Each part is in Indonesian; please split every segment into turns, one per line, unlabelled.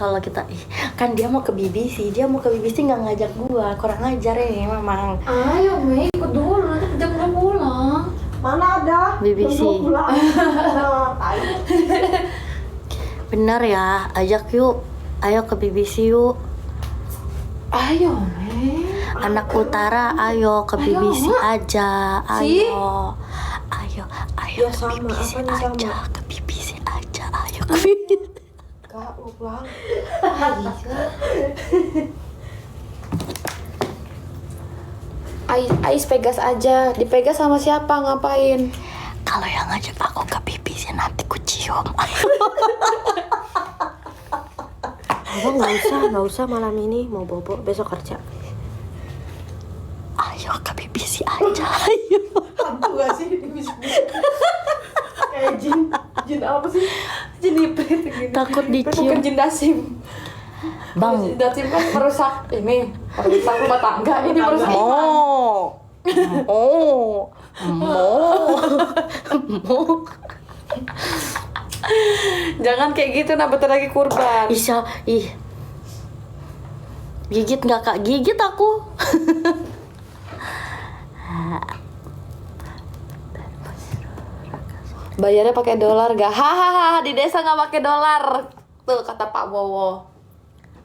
Kalau kita kan dia mau ke BBC nggak ngajak gua, kurang ajar ini memang.
Ayo Mei, ikut dulu nanti jam belum pulang.
Mana ada
BBC. Bener ya, ajak yuk, ayo ke BBC yuk.
Ayo Mei.
Anak utara, ayo ke BBC aja, ayo. Ayo
Ya,
ke
sama,
BBC
apanya sama?
aja, ke BBC aja, ayo ke BBC.
Kak, lu pulang.
Ais pegas aja. Dipegas sama siapa? Ngapain?
Kalau yang ngajak aku ke BBC nanti ku cium.
Abang nggak usah malam ini, mau bobo besok kerja.
Ayo ke BBC aja, ayo.
Hantu gak sih di bisik-bisik? Kayak jin apa sih?
Jin iprit gitu.
Takut
Bukan
dicium.
jin dasim.
Bang,
Jin dasim kan merusak ini, merusak rumah tangga. Ini merusak.
Mo.
Jangan kayak gitu, nah bentar lagi kurban.
Gigit nggak kak? Gigit aku.
Bayarnya pakai dolar gak? Hahaha, di desa nggak pakai dolar. Tuh kata Pak Bowo.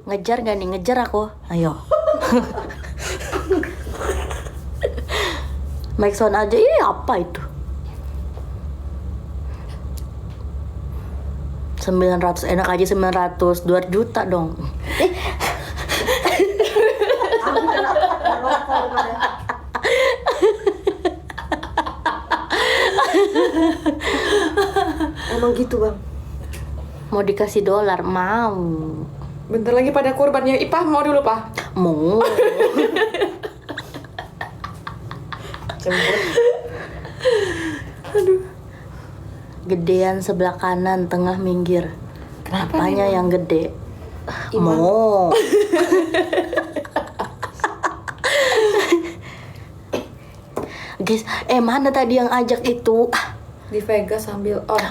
Ngejar nggak nih? Ngejar aku. Ayo. Make sound aja. Ini apa itu? 900, enak aja 900, 2 juta dong.
Emang gitu bang?
Mau dikasih dolar, mau.
Bentar lagi pada kurbannya. Ipah mau dulu, Pak?
Mau. Gedean sebelah kanan, tengah minggir.
Kenapa
Apanya
nih,
yang gede?
Iman.
Mau. Guys, mana tadi yang ajak itu?
Di Vegas sambil on.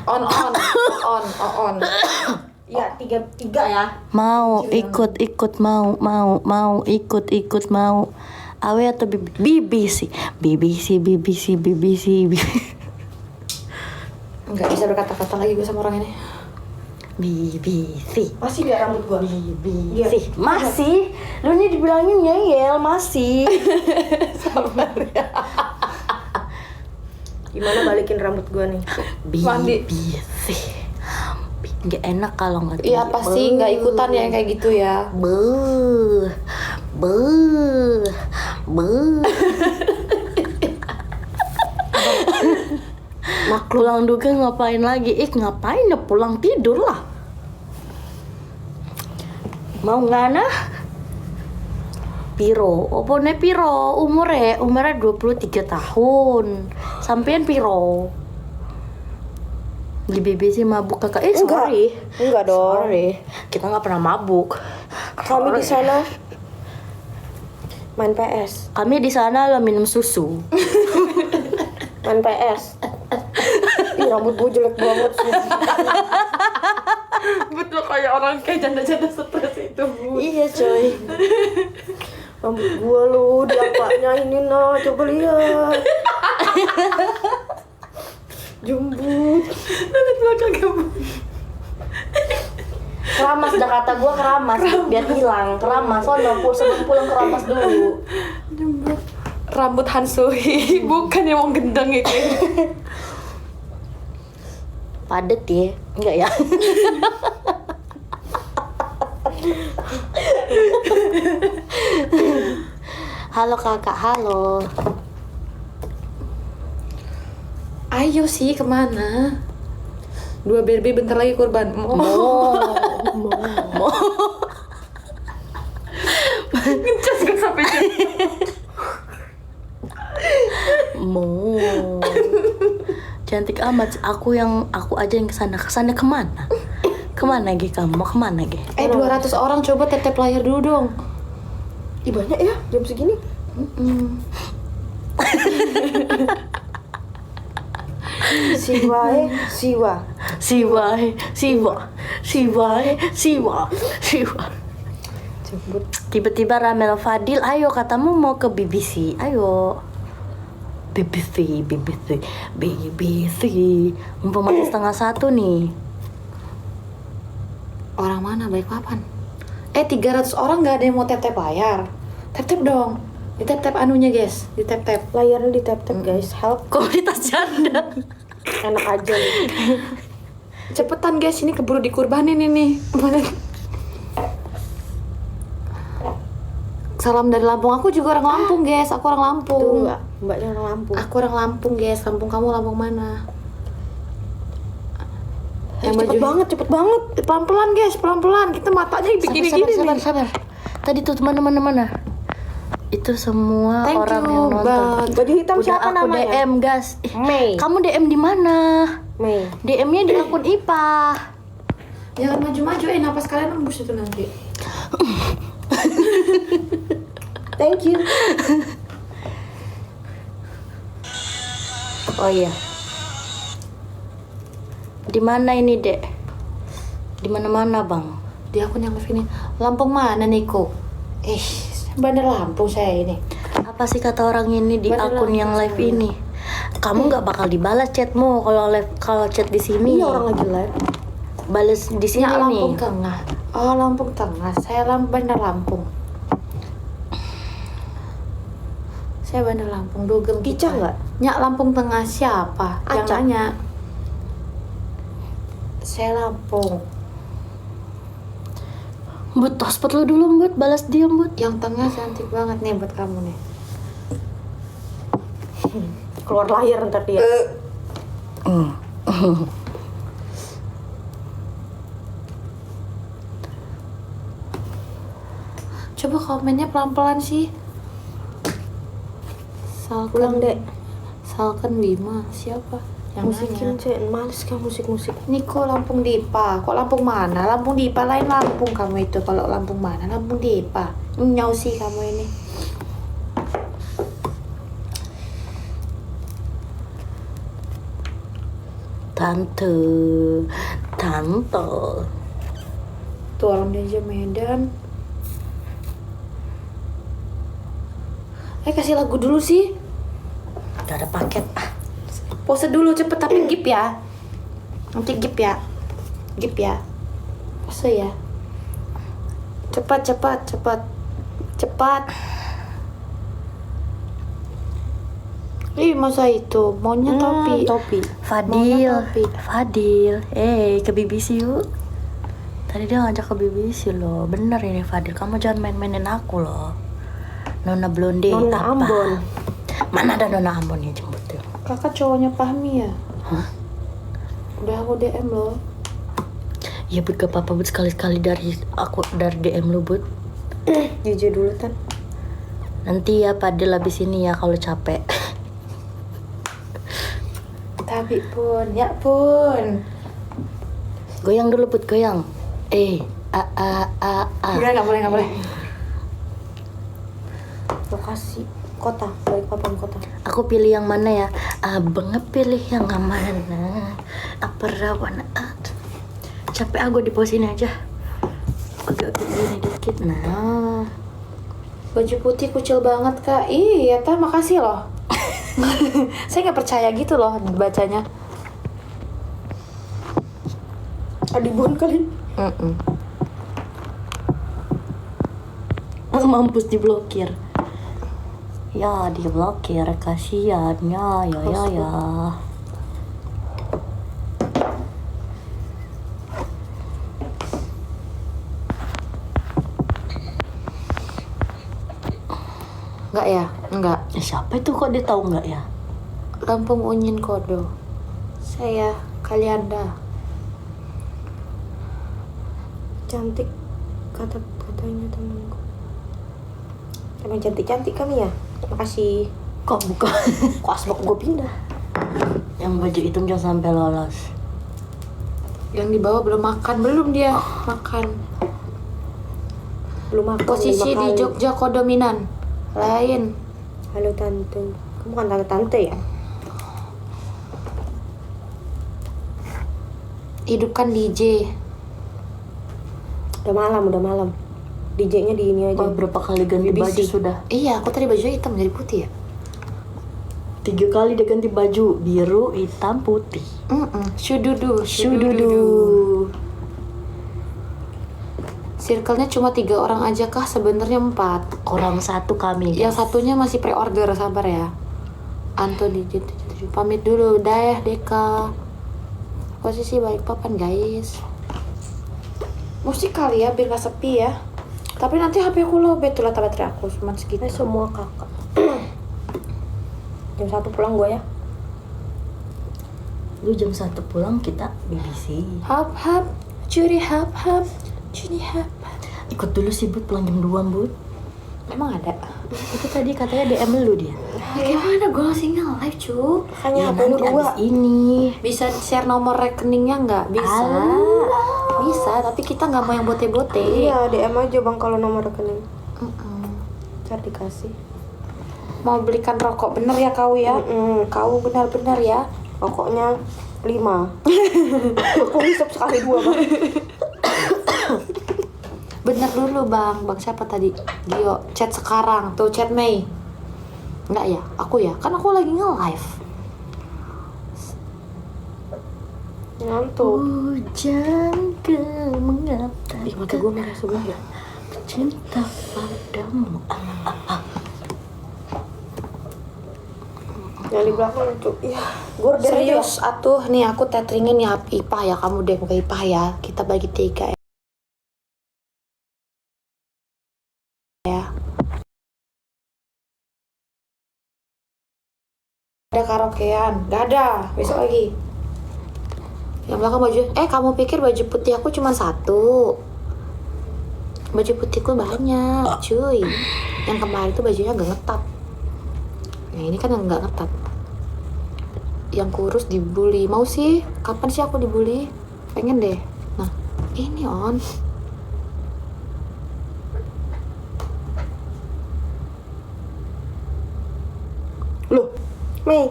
Iya, tiga ya.
Mau ikut mau ikut mau. Awe atau BBC.
Nggak bisa berkata-kata lagi gue sama orang ini.
BBC.
Masih gak rambut gua?
BBC. Masih. Lu nih dibilangin ngeyel, masih.
Sabar ya.
Gimana balikin rambut gua nih?
Mandi.
BBC. Nggak enak kalau nggak.
Iya pasti nggak ikutan ya kayak gitu ya.
Beuh. Pulang juga ngapain lagi? Ngapain ya, pulang tidur lah. Mau ngana? Piro, opone piro, umurnya 23 tahun. Sampean piro? Di BBC mabuk kakak? Sorry.
Enggak dong.
Sorry, kita nggak pernah mabuk.
Kami di sana main PS.
Kami di sana lah minum susu.
Main PS. Ih, rambut gue jelek banget sih.
Betul kayak orang kayak janda-janda stres itu, Bu.
Iya coy.
Rambut gue lu diapanya ini nah, coba lihat. Jembut.
Lihat belakang kamu.
Keramas, dah kata gue keramas. Biar hilang, keramas. Soalnya sebelum pulang keramas dulu.
Jembut. Rambut Hansui, bukan yang mau gendang itu.
Padet ya? Enggak ya? Halo kakak, halo.
Ayo sih kemana? 2 BRB bentar lagi kurban.
Mau.
Ngecas gue sampai
Mau. Cantik amat. Aku aja yang kesana kemana? Kemana Ge kamu? Mau kemana Ge?
200 orang coba tetep layar dulu dong.
Ih banyak ya jam segini.
Siwa. Siwa.
Jemput.
Tiba-tiba Ramel Fadil, ayo katamu mau ke BBC, ayo. BBC. Mumpung masih 12:30 nih.
Orang mana baik papan? 300 orang nggak ada yang mau tap-tap layar. Tap-tap dong. Di tap-tap anunya guys, di tap-tap.
Layarnya di tap-tap guys. Help.
Komunitas janda.
Enak aja nih.
Cepetan guys, ini keburu dikurbanin ini. Salam dari Lampung. Aku juga orang Lampung guys. Aku orang Lampung.
Tuh enggak, mbaknya orang Lampung.
Aku orang Lampung guys. Lampung kamu Lampung mana?
Cepet banget.
Pelan-pelan guys, pelan-pelan. Kita matanya begini gini.
Sabar. Tadi tuh mana? Itu semua
Thank
orang
you,
yang nonton.
Bang.
Baju hitam
Udah
siapa
aku
namanya?
DM gas.
Mei.
Kamu DM di mana?
Mei.
DM-nya di akun IPA.
Jangan maju-maju, napas kalian nembus itu nanti.
Thank you.
Oh iya. Di mana ini, Dek? Di mana-mana, Bang?
Di akun yang live ini. Lampung mana Niko? Bandar Lampung saya ini.
Apa sih kata orang ini di
Beneran,
akun yang live
saya.
ini? Kamu nggak bakal dibalas chatmu kalau chat di sini.
Ini orang lagi live.
Balas di sini
Ya,
nih.
Lampung Tengah. Oh, Lampung Tengah. Saya Bandar Lampung. Saya Bandar Lampung. Dugem
Kica
kita.
nggak?
Nyak Lampung Tengah siapa? Yang
Acak.
nanya. Saya Lampung.
But hotspot lu dulu, But. Balas dia, But.
Yang tengah cantik banget nih buat kamu nih.
Keluar layar ntar dia.
Coba komennya pelan-pelan sih.
Pulang, Dek.
Salken Bima siapa? Yang
Musikin
nanya.
cek. Males kan musik.
Niko Lampung Dipa. Kok Lampung mana? Lampung Dipa lain Lampung kamu itu. Kalau Lampung mana? Lampung Dipa. Nyau sih kamu ini.
Tante.
Tuh orang dia Medan. Kasih lagu dulu sih.
Gak ada paket.
Pose dulu cepet tapi gip ya. Nanti gip ya. Pose ya. Cepat. Ih, masa itu maunya topi.
Topi.
Fadil.
Topi.
Fadil. Ke BBC yuk. Tadi dia ngajak ke BBC loh. Bener ini Fadil. Kamu jangan main-mainin aku loh. Nona Blonde.
Nona
apa?
Ambon.
Mana ada Nona Ambon yang jemput tuh?
Kakak cowoknya Fahmi ya?
Hah?
Udah aku DM loh.
Ya Bud, gak apa-apa Bud, sekali-sekali dari DM lu Bud.
Jujur dulu Tan.
Nanti ya Fadil habis ini ya kalau capek.
Tapi pun, ya pun.
Goyang dulu Bud, goyang.
Nggak boleh.
Lokasi kota, Balikpapan kota.
Aku pilih yang mana ya? Abang pilih yang mana? Apa rawan? Capek aku di pos ini aja. Agak gini dikit. Nah.
Baju putih kucil banget kak. Iya, Tah, makasih loh. Saya nggak percaya gitu loh bacanya.
Adibon kali.
Mampus diblokir. Ya diblokir, kasihan ya.
Enggak ya? Enggak.
Siapa itu kok dia tahu nggak ya?
Lampung Unyin Kodo. Saya Kalianda.
Cantik katanya temanku. Emang cantik kami ya? Makasih.
Kok buka?
Kok asbak gue pindah?
Yang baju hitam jangan sampai lolos.
Yang di bawah belum makan, belum dia makan.
Belum makan.
Posisi
5
di
kali.
Jogja kodominan. Lain.
Halo tante. Kamu kan tante ya?
Hidupkan DJ.
Udah malam. DJ-nya di ini aja.
Oh, berapa kali ganti
BBC.
baju sudah?
Iya, aku tadi bajunya hitam jadi putih ya.
3 kali dia ganti baju, biru, hitam, putih.
Syududu. Circle-nya cuma 3 orang aja kah? Sebenarnya 4.
Orang satu kami.
Yang satunya masih pre-order, sabar ya. Anto pamit dulu, dah ya Deka. Posisi balik papan guys. Musik kali ya biar gak sepi ya. Tapi nanti HP aku lowbat tuh baterai aku cuma segitu.
Semua kakak. Jam 1 pulang gue ya.
Lu jam 1 pulang, kita BBC.
Hap, curi hap, curi hap.
Ikut dulu sih Bud, pulang jam 2 Bud.
Emang ada?
Itu tadi katanya DM lu dia.
Gimana gue masih nge-live cu?
Makanya
Ya,
HP lu
nanti
2.
abis ini.
Bisa share nomor rekeningnya nggak? Bisa. Bisa, tapi kita nggak mau yang bote-bote.
Iya, DM aja bang kalau nomor rekening. Ntar dikasih.
Mau belikan rokok bener ya kau ya? Kau benar-benar ya.
Pokoknya 5. Aku hisap sekali 2 bang.
Bener dulu bang siapa tadi? Gio, chat sekarang, tuh chat Mei. Enggak ya? Aku ya? Kan aku lagi nge-live.
Ngantuk.
Hujan ke mengatakan
Ih, mata gue merah sebelah ya.
cinta padamu.
Yang di belakang lucu. Iya, gue udah
Serius atuh nih aku teteringin ya IPA ya, kamu deh bukan IPA ya. Kita bagi 3 ya. Ada karaokean, gak ada, besok lagi. Yang belakang baju, kamu pikir baju putih aku cuma 1? Baju putihku banyak, cuy. Yang kemarin itu bajunya gak ngetat. Nah ini kan yang gak ngetat. Yang kurus dibully, mau sih? Kapan sih aku dibully? Pengen deh. Nah, ini on.
Loh, Mei.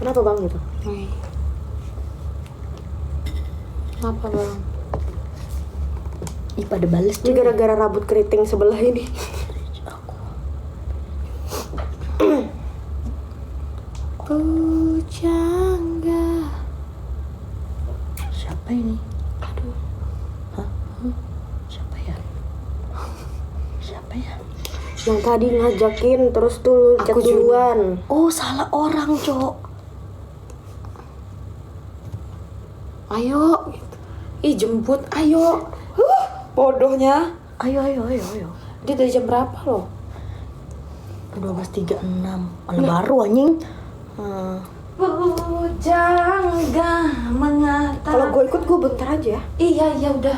Kenapa bang gitu?
Nih. Kenapa bang?
Ih, pada bales
Ini
tuh.
gara-gara rambut keriting sebelah ini.
Pujangga.
Siapa ini?
Aduh.
Hah? Siapa ya? Siapa ya?
Yang tadi ngajakin terus tuh chat
Aku juga.
duluan.
Oh, salah orang, Cok.
Ayo. Ih jemput, ayo. Bodohnya.
Ayo.
Dia dari jam berapa loh?
12.36. Baru anjing.
Pujangga mengatakan.
Kalau gue ikut gue bentar aja ya.
Iya udah.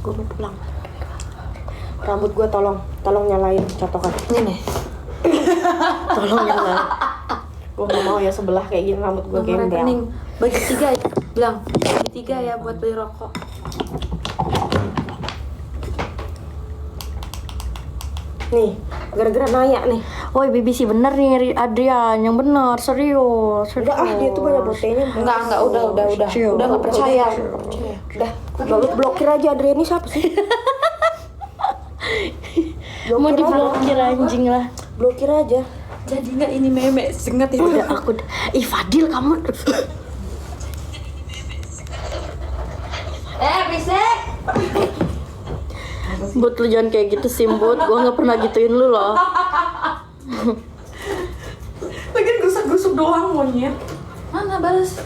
Gue mau pulang. Rambut gue tolong nyalain catokan.
Ini nih.
Tolong nyalain. Gue gak mau ya sebelah kayak gini rambut gue
Nomor
gembel.
rekening. Bagi 3 ya. Bilang bagi 3 ya buat beli rokok.
Nih, gara-gara Naya nih.
Woi, BBC bener nih Adrian, yang bener, serius.
Udah dia tuh banyak botenya.
Enggak, udah.
Cium.
Udah enggak percaya.
Udah, lu blokir aja Adrian ini siapa sih?
Mau diblokir anjing lah.
Blokir aja.
Jadi enggak ini meme sengat itu.
Udah aku. Ih, Fadil kamu.
Berisik.
Bud, lu jangan kayak gitu sih, Bud. Gua nggak pernah gituin lu loh.
Lagi gusuk-gusuk doang monyet. Mana balas?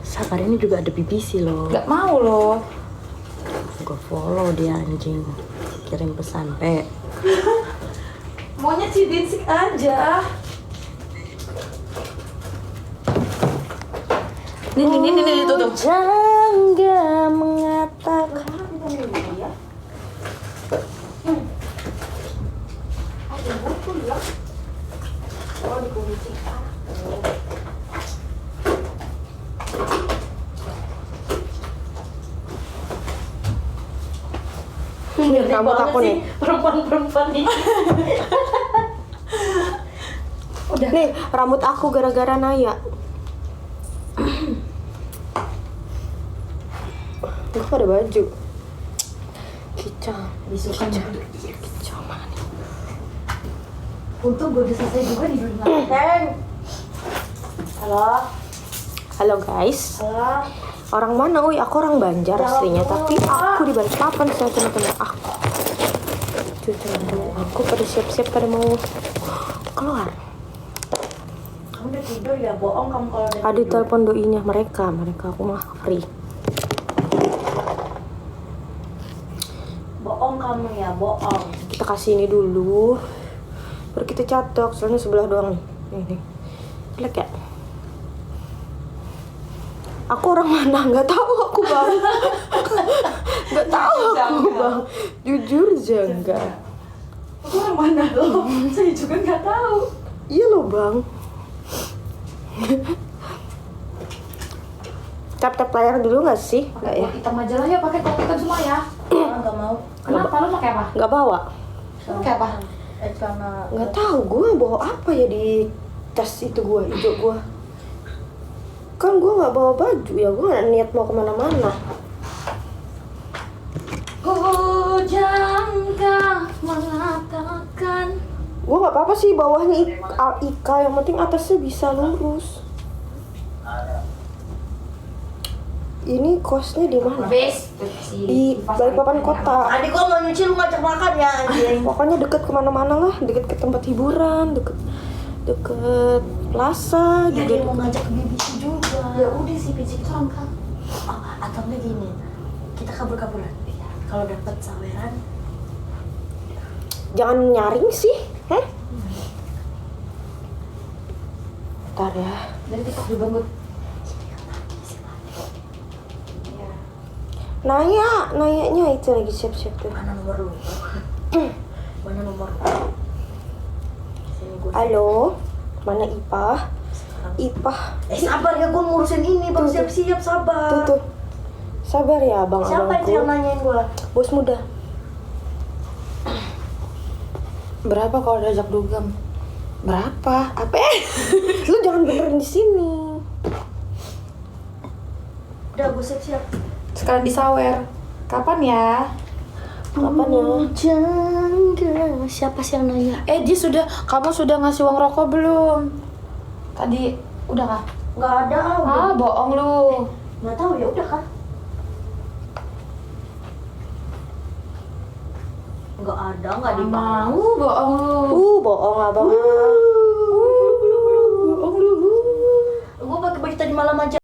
Sabar, ini juga ada BBC loh.
Enggak mau loh.
Gua follow dia anjing. Kirim pesan, Pe.
Maunya ciditsik aja. Nih tuh.
Jangga mengatakan.
Rambut aku nih.
Perempuan nih.
Nih, rambut aku gara-gara Naya. ada baju. Kicau.
Disukan
Kicau mana nih?
untung gue udah selesai juga di rumah.
Halo. Halo guys.
Halo.
Orang mana? Uy, aku orang Banjar aslinya, tapi aku di Balikpapan sama teman-teman aku. Tuh teman-teman aku pada siap-siap pada mau keluar.
Kamu udah tidur ya? Bohong kamu kalau udah
Ada
tidur.
telepon doinya mereka aku mah free.
Bohong kamu ya, bohong.
Kita kasih ini dulu, baru kita catok. Soalnya sebelah doang nih. Nih. Jelek ya? Aku orang mana? Nggak tahu aku bang. Nggak tahu aku bang. Jujur enggak.
Aku orang mana loh? Saya juga nggak tahu.
Iya loh bang. Tap layar dulu nggak sih? Nggak ya?
Hitam aja lah ya, pakai kopi hitam semua ya.
Nggak mau.
Kenapa lu pakai apa?
Nggak bawa.
Lu pakai apa?
Karena
Nggak tahu gue bawa apa ya di tas itu gue, hijau gue. Kan gue nggak bawa baju ya, gue nggak niat mau kemana-mana.
Kujangka mengatakan.
Gue nggak apa-apa sih bawahnya Ika, yang penting atasnya bisa lurus. Ini kosnya di mana?
Habis.
Di Balikpapan kota.
adik gua mau nyuci, lu ngajak makan ya anjing.
Pokoknya deket kemana-mana lah, deket ke tempat hiburan, deket plaza
Ya,
juga.
dia mau ngajak ke BBC juga.
Ya udah sih, pijik itu orang kan.
Oh, atau enggak gini, kita kabur-kaburan. Iya. Kalau dapet saweran,
Jangan nyaring sih, heh? Ntar ya.
Dari TikTok juga gue.
Nayanya itu lagi siap-siap tuh.
mana nomor lu? Mana nomor lu? Sini gua.
Halo, mana Ipah? Ipah,
Sabar ya, gua ngurusin ini, baru
Tuh.
siap-siap, sabar.
tuh. Sabar ya
Siapa itu yang
abang-abangku.
nanyain gua?
Bos muda. Berapa kalau diajak dugem? Berapa? Apa? Lu jangan benerin di sini.
Udah, gua siap-siap.
Sekarang disawer. Kapan ya?
Kapan ya?
Jangka. Siapa sih yang nanya?
Kamu sudah ngasih uang rokok belum? Tadi udah kah?
Nggak ada,
Ah, bohong lu.
nggak tahu ya udah kan? Nggak ada, nggak dibawa.
Mau bohong lu.
Bohong abang.
Bohong lu.
Gua pakai baju tadi malam aja.